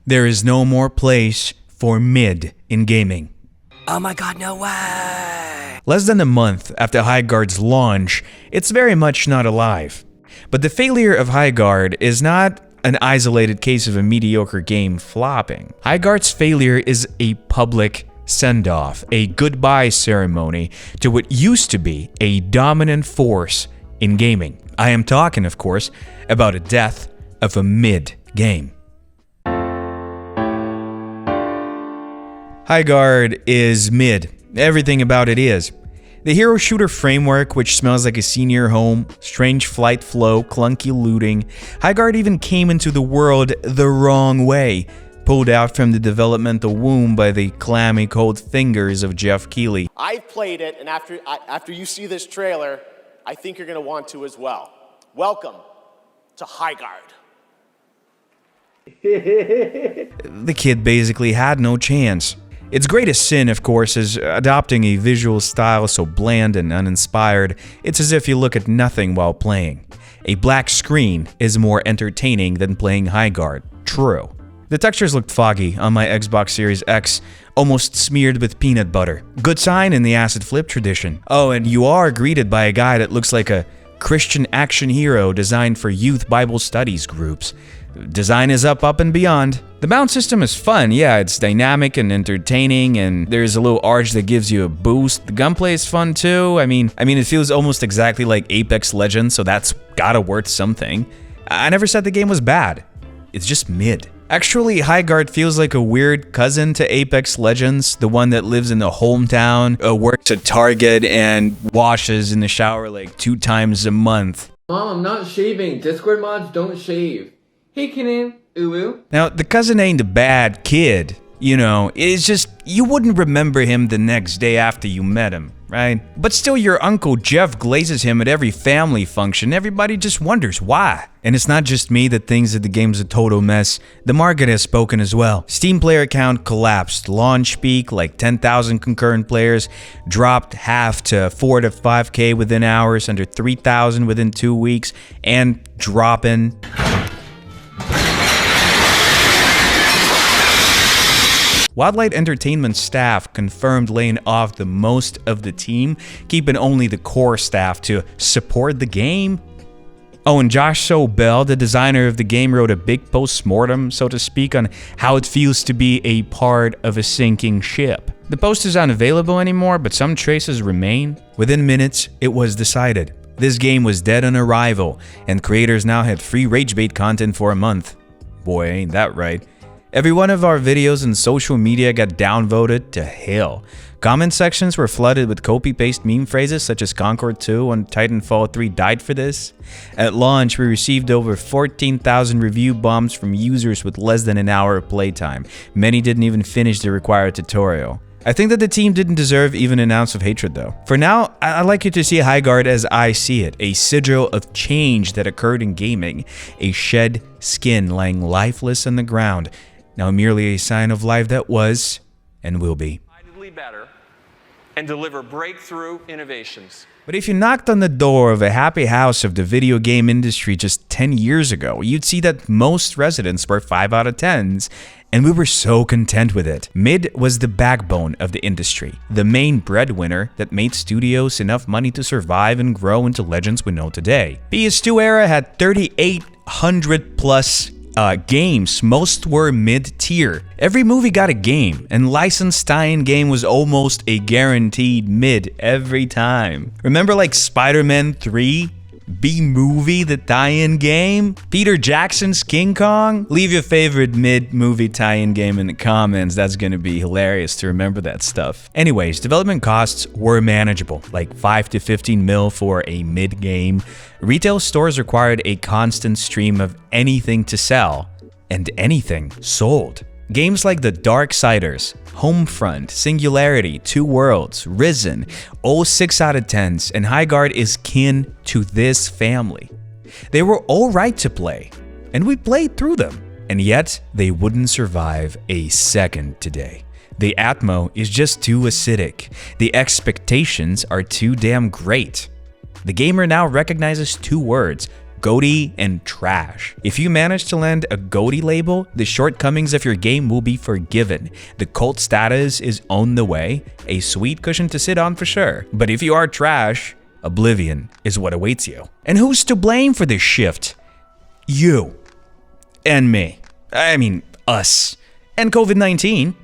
There is no more place for mid in gaming. Oh my god, no way! Less than a month after Highguard's launch, it's very much not alive. But the failure of Highguard is not an isolated case of a mediocre game flopping. Highguard's failure is a public send-off, a goodbye ceremony to what used to be a dominant force in gaming. I am talking, of course, about a death of a mid game. Highguard is mid. Everything about it is. The hero shooter framework, which smells like a senior home, strange flight flow, clunky looting. Highguard even came into the world the wrong way, pulled out from the developmental womb by the clammy cold fingers of Jeff Keighley. I've played it, and after you see this trailer, I think you're going to want to as well. Welcome to Highguard. The kid basically had no chance. Its greatest sin, of course, is adopting a visual style so bland and uninspired, it's as if you look at nothing while playing. A black screen is more entertaining than playing Highguard. True. The textures looked foggy on my Xbox Series X, almost smeared with peanut butter. Good sign in the acid flip tradition. Oh, and you are greeted by a guy that looks like a Christian action hero designed for youth Bible studies groups. Design is up and beyond. The mount system is fun, yeah, it's dynamic and entertaining, and there's a little arch that gives you a boost. The gunplay is fun too. I mean, it feels almost exactly like Apex Legends, so that's gotta worth something. I never said the game was bad. It's just mid. Actually, Highguard feels like a weird cousin to Apex Legends, the one that lives in the hometown, works at Target, and washes in the shower like 2 times a month. Mom, I'm not shaving. Discord mods don't shave. Hey, Kenan. Ulu. Now, the cousin ain't a bad kid, you know, it's just you wouldn't remember him the next day after you met him, right? But still, your Uncle Jeff glazes him at every family function. Everybody just wonders why. And it's not just me that thinks that the game's a total mess. The market has spoken as well. Steam player count collapsed. Launch peak, like 10,000 concurrent players, dropped half to 4 to 5K within hours, under 3,000 within 2 weeks, and dropping. Wildlight Entertainment staff confirmed laying off the most of the team, keeping only the core staff to support the game. Oh, and Josh Sobel, the designer of the game, wrote a big post-mortem, so to speak, on how it feels to be a part of a sinking ship. The post is unavailable anymore, but some traces remain. Within minutes, it was decided. This game was dead on arrival, and creators now had free ragebait content for a month. Boy, ain't that right. Every one of our videos and social media got downvoted to hell. Comment sections were flooded with copy-paste meme phrases such as Concord 2 and Titanfall 3 died for this. At launch, we received over 14,000 review bombs from users with less than an hour of playtime. Many didn't even finish the required tutorial. I think that the team didn't deserve even an ounce of hatred though. For now, I'd like you to see Highguard as I see it, a sigil of change that occurred in gaming, a shed skin lying lifeless on the ground, now merely a sign of life that was and will be. Better and deliver breakthrough innovations. But if you knocked on the door of a happy house of the video game industry just 10 years ago, you'd see that most residents were 5 out of 10s, and we were so content with it. Mid was the backbone of the industry, the main breadwinner that made studios enough money to survive and grow into legends we know today. PS2 era had 3,800 plus games. Most were mid-tier. Every movie got a game, and licensed tie-in game was almost a guaranteed mid every time. Remember like Spider-Man 3? B-movie, the tie-in game? Peter Jackson's King Kong? Leave your favorite mid-movie tie-in game in the comments. That's gonna be hilarious to remember that stuff. Anyways, development costs were manageable, like 5 to 15 mil for a mid-game. Retail stores required a constant stream of anything to sell, and anything sold. Games like the Darksiders, Homefront, Singularity, Two Worlds, Risen, all 6 out of 10s, and Highguard is kin to this family. They were alright to play, and we played through them, and yet they wouldn't survive a second today. The Atmo is just too acidic. The expectations are too damn great. The gamer now recognizes 2 words, GOTY and trash. If you manage to land a GOTY label, the shortcomings of your game will be forgiven. The cult status is on the way, a sweet cushion to sit on for sure. But if you are trash, oblivion is what awaits you. And who's to blame for this shift? You. And me. I mean, us. And COVID-19.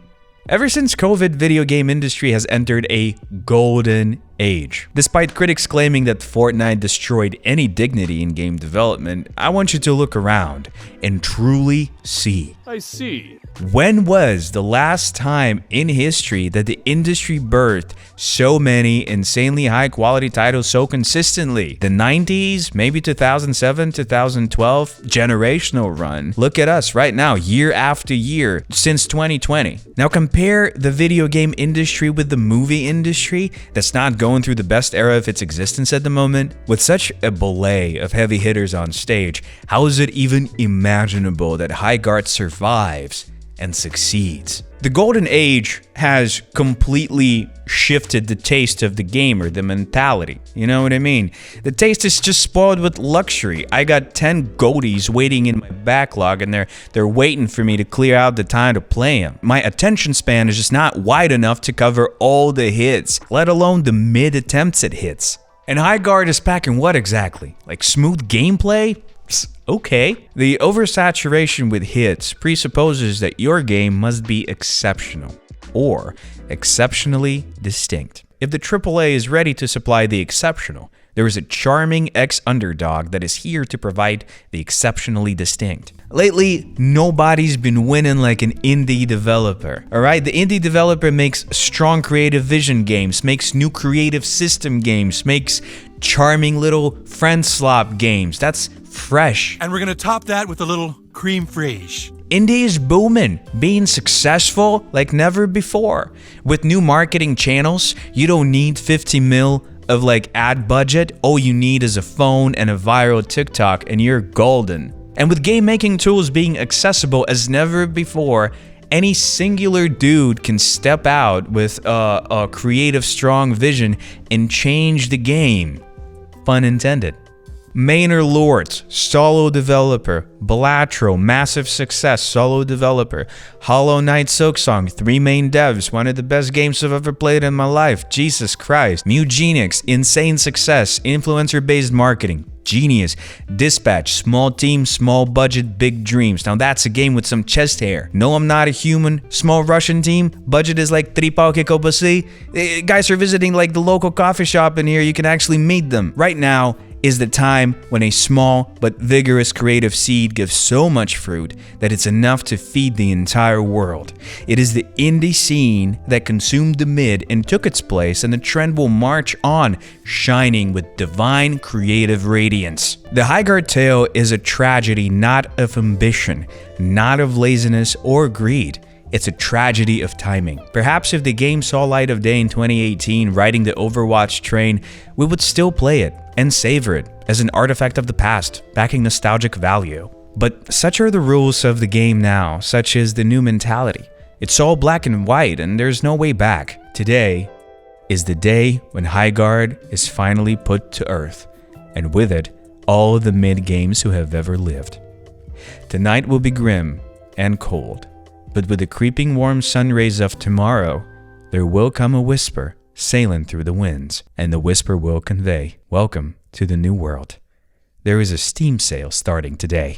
Ever since COVID, video game industry has entered a golden age. Despite critics claiming that Fortnite destroyed any dignity in game development, I want you to look around and truly see. I see. When was the last time in history that the industry birthed so many insanely high quality titles so consistently? The 90s, maybe 2007, 2012, generational run. Look at us right now, year after year, since 2020. Now compare the video game industry with the movie industry that's not going through the best era of its existence at the moment. With such a ballet of heavy hitters on stage, how is it even imaginable that Highguard survives and succeeds? The golden age has completely shifted the taste of the gamer, the mentality. You know what I mean? The taste is just spoiled with luxury. I got 10 GOTYs waiting in my backlog, and they're waiting for me to clear out the time to play them. My attention span is just not wide enough to cover all the hits, let alone the mid attempts at hits. And Highguard is packing what exactly? Like smooth gameplay? Okay. The oversaturation with hits presupposes that your game must be exceptional or exceptionally distinct. If the AAA is ready to supply the exceptional, there is a Charming Ex-Underdog that is here to provide the exceptionally distinct. Lately, nobody's been winning like an indie developer, alright? The indie developer makes strong creative vision games, makes new creative system games, makes charming little friend slop games. That's fresh. And we're gonna top that with a little cream fraiche. Indie is booming, being successful like never before. With new marketing channels, you don't need 50 mil of like ad budget. All you need is a phone and a viral TikTok and you're golden. And with game making tools being accessible as never before, any singular dude can step out with a creative, strong vision and change the game. Pun intended. Maynard Lords, solo developer. Balatro, massive success, solo developer. Hollow Knight Silksong, 3 main devs, one of the best games I've ever played in my life. Jesus Christ. Mugenix, insane success, influencer-based marketing. Genius. Dispatch, small team, small budget, big dreams. Now that's a game with some chest hair. No, I'm not a human. Small Russian team. Budget is like 3 pao kobasi. Guys are visiting like the local coffee shop in here. You can actually meet them. Right now is the time when a small but vigorous creative seed gives so much fruit that it's enough to feed the entire world. It is the indie scene that consumed the mid and took its place, and the trend will march on, shining with divine creative radiance. The Highguard tale is a tragedy not of ambition, not of laziness or greed. It's a tragedy of timing. Perhaps if the game saw light of day in 2018, riding the Overwatch train, we would still play it and savor it as an artifact of the past, packing nostalgic value. But such are the rules of the game now, such is the new mentality. It's all black and white and there's no way back. Today is the day when Highguard is finally put to earth, and with it, all of the mid-games who have ever lived. Tonight will be grim and cold, but with the creeping warm sun rays of tomorrow, there will come a whisper sailing through the winds, and the whisper will convey, welcome to the new world. There is a steam sail starting today.